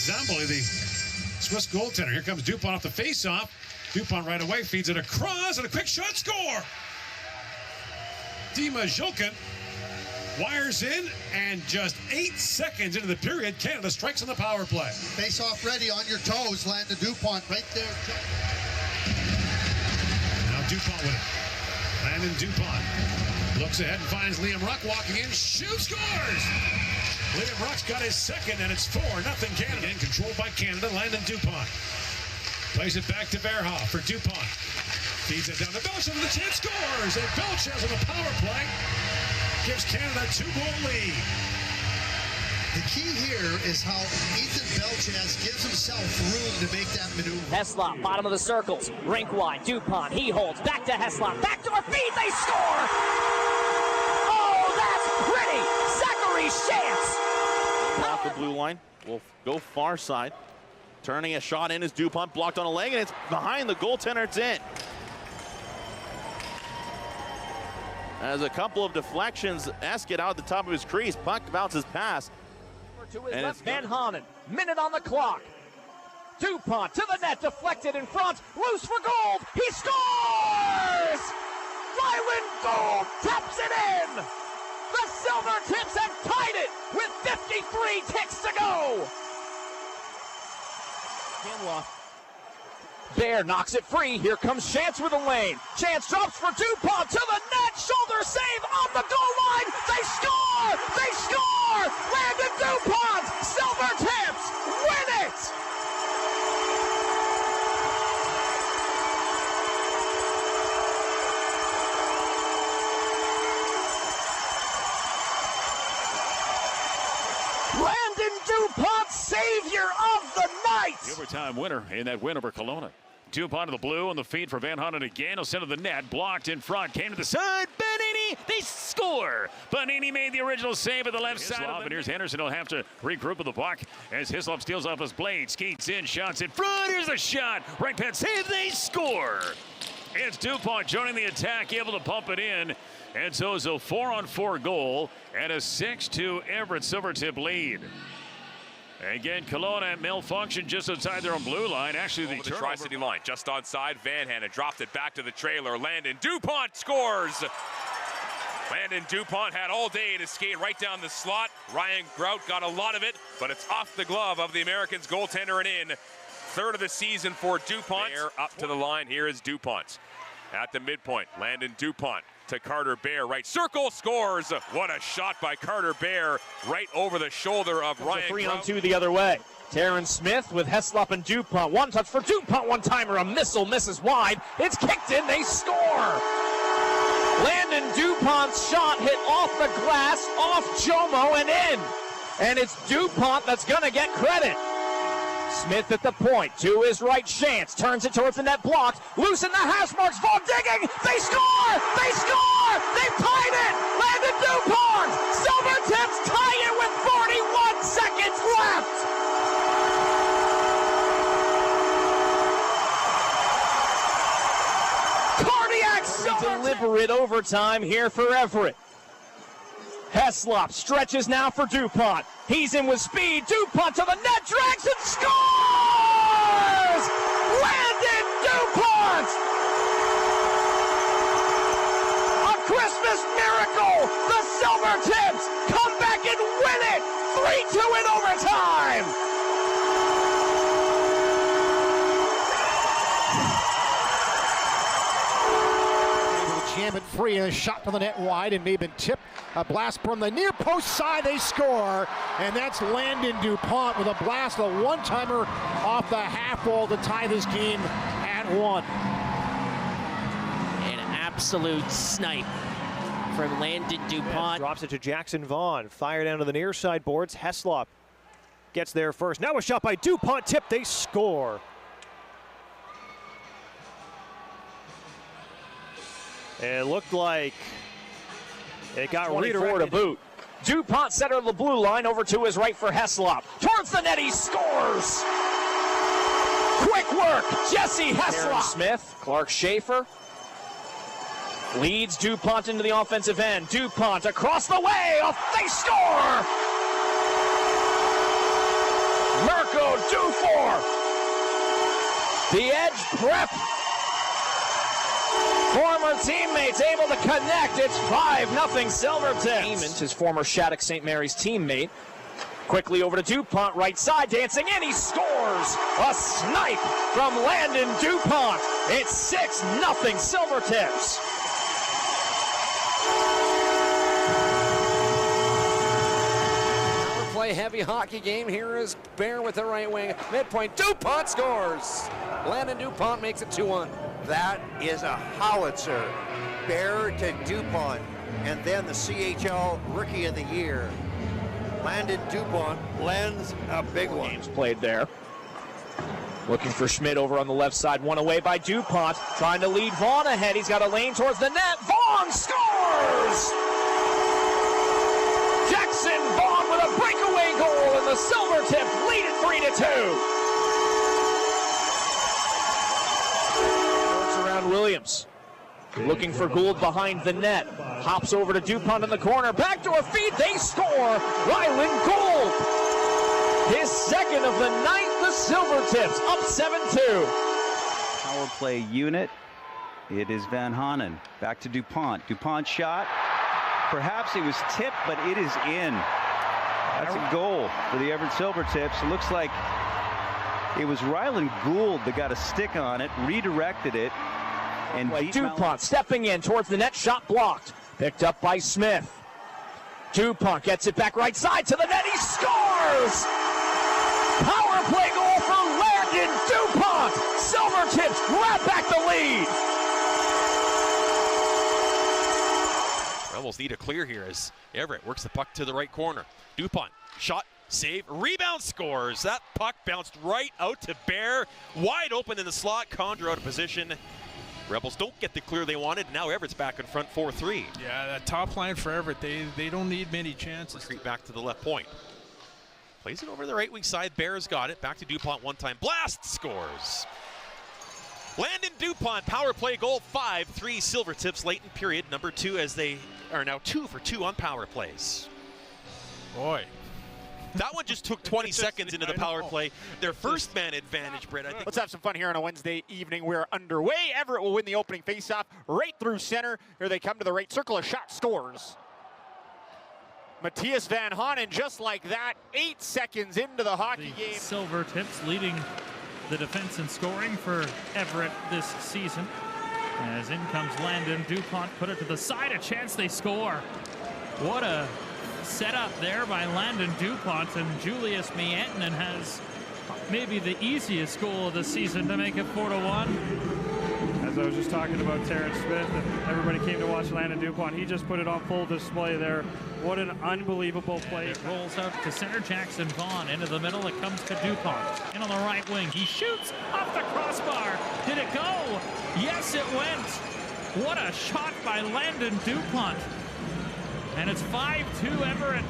Zamboli, the Swiss goaltender. Here comes DuPont off the face-off. DuPont right away feeds it across, and a quick shot, score! Dima Jokin wires in, and just 8 seconds into the period, Canada strikes on the power play. Face-off ready, on your toes, Landon DuPont right there. Now DuPont with it. Landon DuPont looks ahead and finds Liam Ruck walking in, shoots, scores! Liam Ruck's got his second, and it's 4-0 Canada. And controlled by Canada, Landon DuPont. Plays it back to Verhoff for DuPont. Feeds it down to Belchez with a chance, scores! And Belchez on the power play gives Canada a 2-goal lead. The key here is how Ethan Belchez gives himself room to make that maneuver. Heslop, bottom of the circles, rink wide, DuPont, he holds, back to Heslop, back to our feet, they score! Oh, that's pretty! Zachary Chance! Off the blue line, will go far side. Turning a shot in is DuPont, blocked on a leg, and it's behind the goaltender, it's in. As a couple of deflections, get out at the top of his crease, puck bounces past. To his left, Van Hanen, minute on the clock. DuPont to the net, deflected in front, loose for gold, he scores! Ryland Gould taps it in! The Silvertips have tied it with 53 ticks to go! Bear knocks it free. Here comes Chance with a lane. Chance drops for DuPont to the net. Shoulder save on the goal line. They score! They score! Landon DuPont! Silvertips win it! Landon DuPont, savior of the night! The overtime winner in that win over Kelowna. DuPont to the blue on the feed for Van Hanen again. He'll send to the net, blocked in front, came to the side. Bonini, they score! Bonini made the original save at the left side. And here's Henderson. He'll have to regroup with the puck as Hislop steals off his blade, skates in, shots in front. Here's the shot. Right pad save, they score! It's DuPont joining the attack, able to pump it in. And so it's a 4-on-4 goal and a 6-2 Everett Silvertip lead. Again, Kelowna malfunction just outside their own blue line. Actually, the Tri-City line, just onside. Van Hanen dropped it back to the trailer. Landon DuPont scores! Landon DuPont had all day to skate right down the slot. Ryan Grout got a lot of it, but it's off the glove of the Americans goaltender and in. Third of the season for DuPont. Bear up to the line. Here is DuPont. At the midpoint, Landon DuPont to Carter Bear, right circle, scores. What a shot by Carter Bear, right over the shoulder of Ryan. 3-on-2 the other way. Terrence Smith with Heslop and DuPont. One touch for DuPont, one-timer, a missile, misses wide. It's kicked in, they score! Landon DuPont's shot hit off the glass, off Jomo and in. And it's DuPont that's gonna get credit. Smith at the point, to his right, Chance, turns it towards the net, blocked, loose in the hash marks, Vaughn digging, they score! They score! They've tied it! Landon DuPont! Silvertips tie it with 41 seconds left! Cardiac Silvertips! Deliberate overtime here for Everett. Heslop stretches now for DuPont. He's in with speed. DuPont to the net, drags and scores! Landon DuPont! A Christmas miracle! The Silvertips come back and win it! 3-2 in overtime! Jam it free, and a shot to the net wide, and maybe tipped. A blast from the near post side, they score, and that's Landon DuPont with a blast, a one-timer off the half wall to tie this game at 1. An absolute snipe from Landon DuPont. Drops it to Jackson Vaughn, fire down to the near side boards. Heslop gets there first. Now a shot by DuPont, tip, they score. It looked like it got redirected. To boot. DuPont center of the blue line over to his right for Heslop. Towards the net, he scores! Quick work, Jesse Heslop. Aaron Smith, Clark Schaefer. Leads DuPont into the offensive end. DuPont across the way, they score! Mirko Dufour. The edge prep. Former teammates able to connect. It's 5-0 Silvertips. His former Shattuck St. Mary's teammate. Quickly over to DuPont, right side, dancing in, he scores! A snipe from Landon DuPont. It's 6-0 Silvertips. Power play heavy hockey game. Here is Bear with the right wing. Midpoint, DuPont scores! Landon DuPont makes it 2-1. That is a howitzer. Bear to DuPont, and then the CHL Rookie of the Year. Landon DuPont lands a big one. Games played there. Looking for Schmidt over on the left side. One away by DuPont. Trying to lead Vaughn ahead. He's got a lane towards the net. Vaughn scores! Jackson Vaughn with a breakaway goal, and the Silvertips lead it 3-2. Works around Williams. Looking for Gould behind the net. Hops over to DuPont in the corner. Backdoor feed. They score. Ryland Gould. His second of the night. The Silvertips up 7-2. Power play unit. It is Van Hanen. Back to DuPont. DuPont shot. Perhaps it was tipped, but it is in. That's a goal for the Everett Silvertips. It looks like it was Ryland Gould that got a stick on it, redirected it. And DuPont stepping in towards the net, shot blocked. Picked up by Smith. DuPont gets it back right side to the net, he scores! Power play goal for Landon DuPont! Silvertips grab back the lead! Rebels need a clear here as Everett works the puck to the right corner. DuPont, shot, save, rebound, scores. That puck bounced right out to Bear. Wide open in the slot, Condra out of position. Rebels don't get the clear they wanted. Now Everett's back in front 4-3. Yeah, that top line for Everett, they don't need many chances. Retreat back to the left point. Plays it over the right wing side. Bear's got it. Back to DuPont one time. Blast scores. Landon DuPont power play goal 5-3 Silvertips late in period number 2 as they are now 2 for 2 on power plays. Boy. That one just took 20 seconds into the power play. Their first man advantage, Britt. I think. Let's have some fun here on a Wednesday evening. We're underway. Everett will win the opening faceoff right through center. Here they come to the right circle. A shot scores. Matthias Van Hanen, just like that, 8 seconds into the hockey game. Silvertips leading the defense in scoring for Everett this season. As in comes Landon. DuPont put it to the side. A chance they score. What a set up there by Landon DuPont, and Julius Miantonen has maybe the easiest goal of the season to make it 4-1. As I was just talking about Terrence Smith, and everybody came to watch Landon DuPont. He just put it on full display there. What an unbelievable play. It rolls out to center. Jackson Vaughn into the middle. It comes to DuPont. In on the right wing. He shoots off the crossbar. Did it go? Yes, it went. What a shot by Landon DuPont. And it's 5-2 Everett.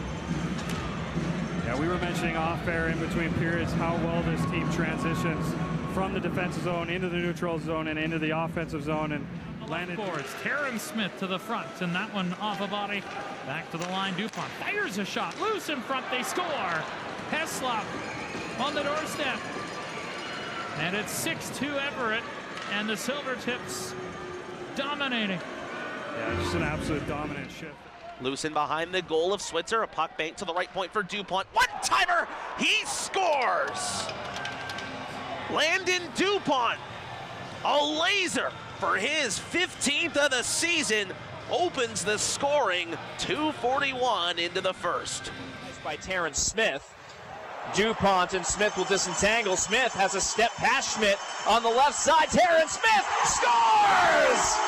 Yeah, we were mentioning off air in between periods how well this team transitions from the defensive zone into the neutral zone and into the offensive zone. And Landon scores. Terrence Smith to the front, and that one off a body. Back to the line. DuPont fires a shot. Loose in front. They score. Heslop on the doorstep. And it's 6-2 Everett, and the Silvertips dominating. Yeah, just an absolute dominant shift. Loosen behind the goal of Switzer. A puck bank to the right point for DuPont. One-timer! He scores! Landon DuPont, a laser for his 15th of the season, opens the scoring. 2:41 into the first. By Terrence Smith. DuPont and Smith will disentangle. Smith has a step past Schmidt on the left side. Terrence Smith scores!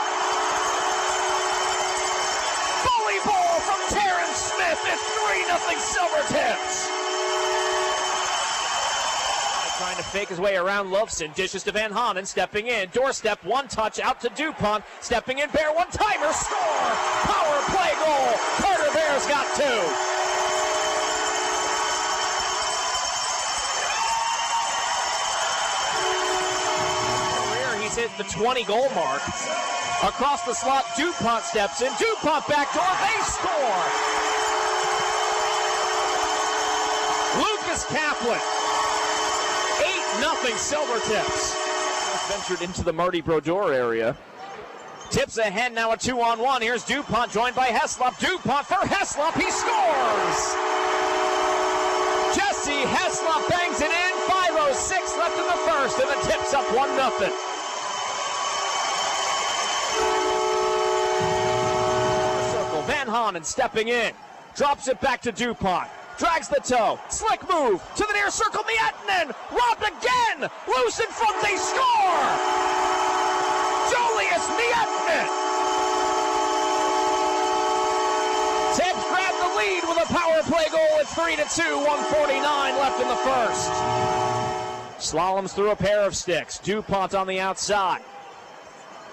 Ball from Terrence Smith. It's 3-0 Silvertips. Trying to fake his way around Loveson. Dishes to Van Hanen. Stepping in. Doorstep. One touch out to DuPont. Stepping in. Bear one-timer. Score. Power play goal. Carter Bear's got 2. He's hit the 20-goal mark. Across the slot, DuPont steps in. DuPont backdoor, they score! Lucas Kaplan Silvertips. Ventured into the Marty Brodeur area. Tips ahead now a 2-on-1. Here's DuPont joined by Heslop. DuPont for Heslop. He scores! Jesse Heslop bangs it in. 5:06 left in the first, and the Tips up 1-0. Circle. Van Hanen stepping in. Drops it back to DuPont. Drags the toe. Slick move to the near circle. Miettinen robbed again. Loose in front. They score. Julius Miettinen. Tips grab the lead with a power play goal at 3-2. 1:49 left in the first. Slaloms through a pair of sticks. DuPont on the outside.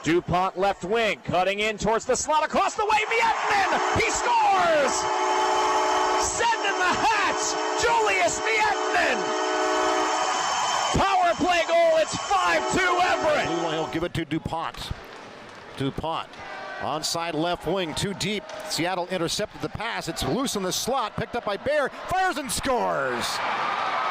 DuPont left wing. Cutting in towards the slot across the way. Miettinen. He scores. Sending the hatch, Julius Miettinen. Power play goal, it's 5-2 Everett. He'll give it to DuPont. DuPont, onside left wing, too deep. Seattle intercepted the pass. It's loose in the slot, picked up by Bear, fires and scores.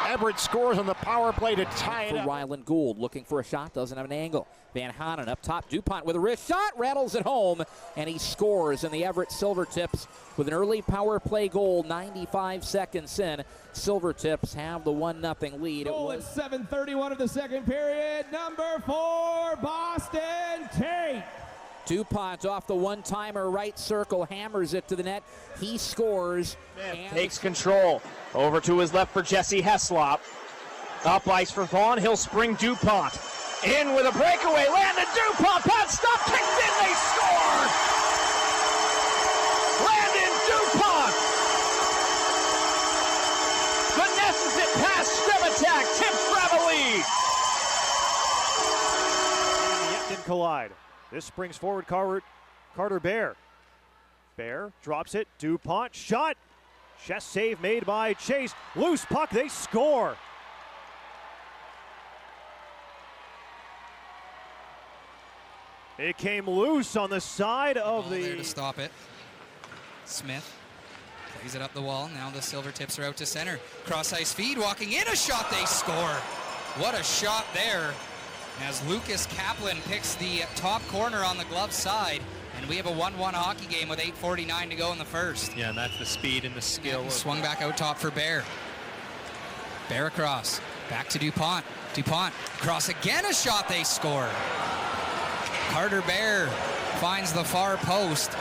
Everett scores on the power play to tie it up. Ryland Gould looking for a shot, doesn't have an angle. Van Hanen up top, DuPont with a wrist shot, rattles it home, and he scores. And the Everett Silvertips with an early power play goal, 95 seconds in. Silvertips have the 1-0 lead. Goal at 7:31 of the second period. Number 4, Boston Tate. DuPont off the one-timer right circle, hammers it to the net. He scores. Takes control. Over to his left for Jesse Heslop. Up ice for Vaughn. He'll spring DuPont. In with a breakaway. Landon DuPont. Pass stop. Kicked in. They score. Landon DuPont. Finesses it past scrim attack. Tips grab a lead. Yet collide. This springs forward Carter Bear. Bear drops it. DuPont shot. Chest save made by Chase. Loose puck. They score. It came loose on the side of the... there to stop it. Smith plays it up the wall. Now the Silvertips are out to center. Cross ice feed. Walking in. A shot. They score. What a shot there. As Lucas Kaplan picks the top corner on the glove side. And we have a 1-1 hockey game with 8:49 to go in the first. Yeah, and that's the speed and the skill. Swung back out top for Bear. Bear across. Back to DuPont. DuPont cross again. A shot. They score. Carter Bear finds the far post.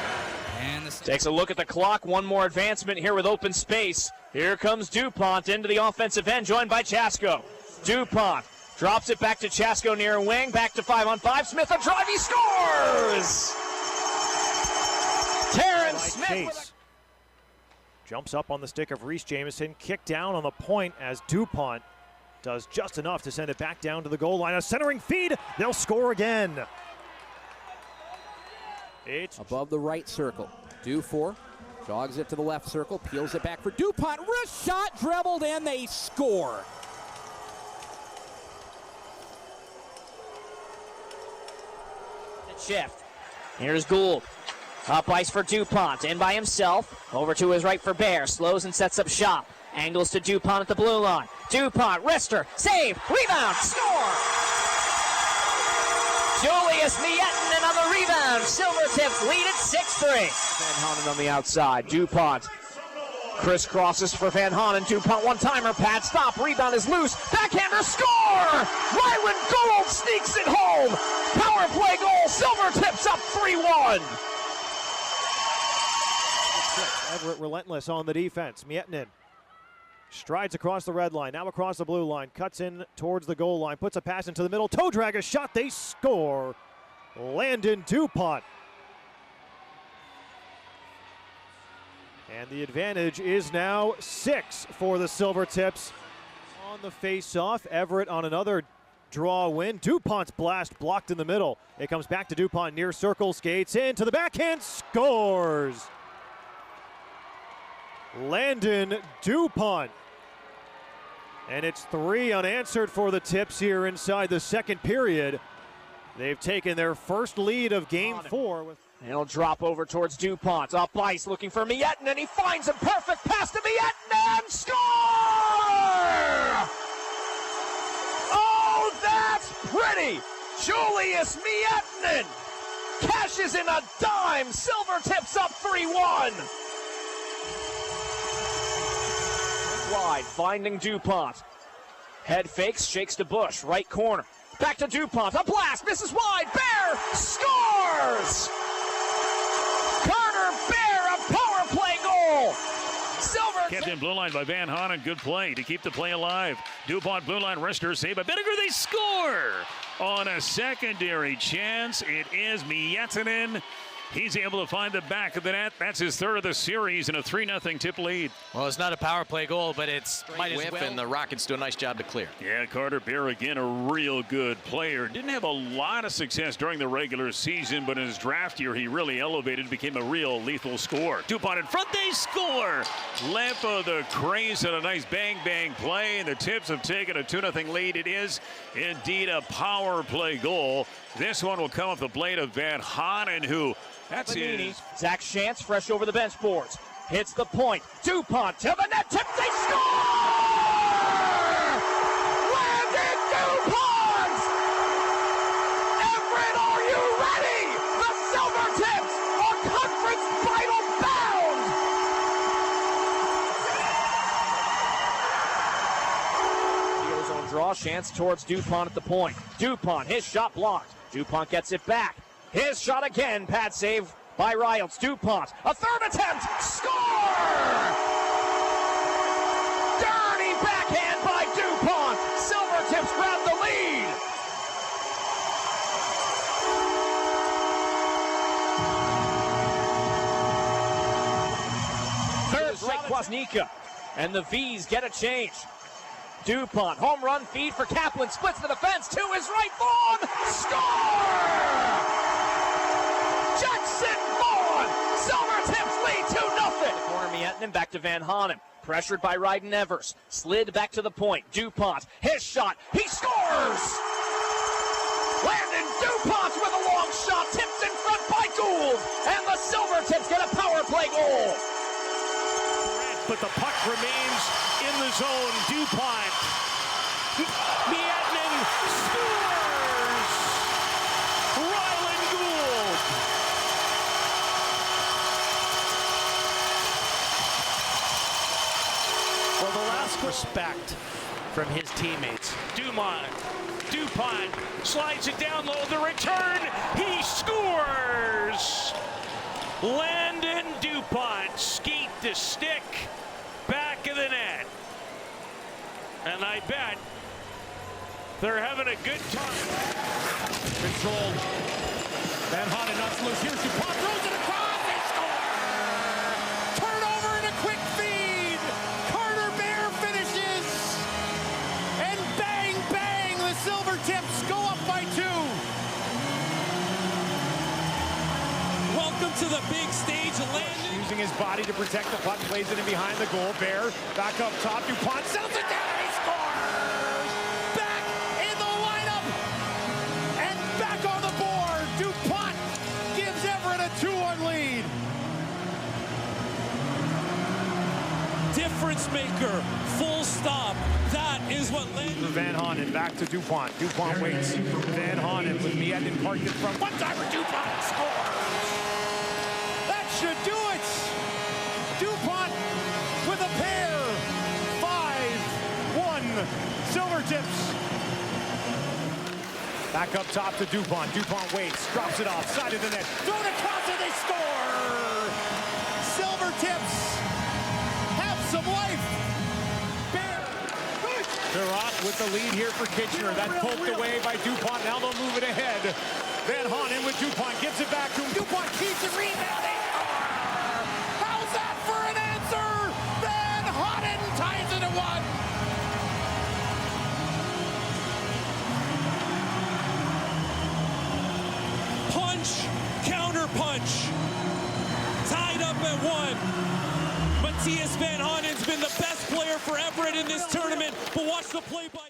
And takes a look at the clock. One more advancement here with open space. Here comes DuPont into the offensive end, joined by Chasko. DuPont drops it back to Chasko near wing. Back to 5-on-5. Smith a drive. He scores! Terrence Smith jumps up on the stick of Reese Jamieson. Kick down on the point as DuPont does just enough to send it back down to the goal line. A centering feed. They'll score again. It's above the right circle. Dufour jogs it to the left circle, peels it back for DuPont. Wrist shot, dribbled in, they score. Shift. Here's Gould. Up ice for DuPont. In by himself. Over to his right for Bear. Slows and sets up shop. Angles to DuPont at the blue line. DuPont, wrister, save, rebound, score! Julius Miettinen on the rebound. Silvertips lead at 6-3. Van Hanen on the outside. DuPont crisscrosses for Van Hanen. DuPont one-timer. Pad stop. Rebound is loose. Backhander score! Ryland Gould sneaks it home. Power play goal. Silvertips up 3-1. Everett Relentless on the defense. Miettinen strides across the red line, now across the blue line, cuts in towards the goal line, puts a pass into the middle, toe drag, a shot, they score. Landon DuPont. And the advantage is now 6 for the Silvertips. On the face-off, Everett on another draw win. DuPont's blast blocked in the middle. It comes back to DuPont near circle, skates in to the backhand, scores. Landon DuPont. And it's 3 unanswered for the Tips here inside the second period. They've taken their first lead of Game 4. He'll drop over towards DuPont. Up ice looking for Miettinen, and he finds a perfect pass to Miettinen. Score! pretty. Julius Miettinen cashes in a dime. Silvertips up 3-1. Wide, finding DuPont. Head fakes, shakes to Bush, right corner. Back to DuPont, a blast, misses wide. Bear scores! Carter Bear, a power play goal. Kept in blue line by Van Hanen. Good play to keep the play alive. DuPont blue line wrister save by Binegar. They score on a secondary chance. It is Miettinen. He's able to find the back of the net. That's his third of the series and a 3-0 tip lead. Well, it's not a power play goal, but it's might as well. And the Rockets do a nice job to clear. Yeah, Carter Bear, again, a real good player. Didn't have a lot of success during the regular season, but in his draft year, he really elevated, became a real lethal scorer. DuPont in front, they score! Left of the crease and a nice bang-bang play, and the Tips have taken a 2-0 lead. It is indeed a power play goal. This one will come off the blade of Van Hanen, who... That's Panini. Zach Shantz fresh over the bench boards. Hits the point. DuPont to the net. Tip. They score! Landon DuPont! Everett, are you ready? The Silvertips on conference final bound! The ozone draw. Shantz towards DuPont at the point. DuPont, his shot blocked. DuPont gets it back. His shot again, pad save by Riles. DuPont, a third attempt, score! Dirty backhand by DuPont. Silvertips grab the lead. Third straight Kwasnika, and the V's get a change. DuPont, home run feed for Kaplan, splits the defense to his right, Vaughn, score! Jackson Vaughn! Silvertips lead 2-0. Corner Miettinen back to Van Hanen. Pressured by Ryden Evers. Slid back to the point. DuPont, his shot. He scores! Landon DuPont with a long shot. Tipped in front by Gould. And the Silvertips get a power play goal. But the puck remains in the zone. DuPont. Miettinen scores! Ryland Gould. Well, the last respect from his teammates. DuPont slides it down low. The return. He scores! Landon DuPont skate the stick. Back of the net. And I bet they're having a good time. Controlled. Van Hanen knocks loose. Here's DuPont. Throws it across. They score! Turnover and a quick feed. Carter Bear finishes. And bang, bang. The Silvertips go up by 2. Welcome to the big stage. Landon using his body to protect the puck, plays it in behind the goal. Bear back up top. DuPont settles it down. He scores! Back in the lineup and back on the board. DuPont gives Everett a 2-1 lead. difference maker. Full stop. That is what Landon. Van Hanen back to DuPont. DuPont waits. Van Hanen with Miettinen parked in front. One timer. DuPont scores. That should do it. DuPont with a pair. 5-1 Silvertips. Back up top to DuPont. DuPont waits, drops it off, side of the net. Thrown across and they score! Silvertips have some life. Perrott with the lead here for Kitchener. That poked away by DuPont. Now they'll move it ahead. Van Hanen with DuPont gives it back to him. DuPont keeps it, rebound, they score! How's that for an answer? Van Hanen ties it at 1. Counter punch. Tied up at 1. Matthias Van Hanen's been the best player for Everett in this tournament, but watch the play by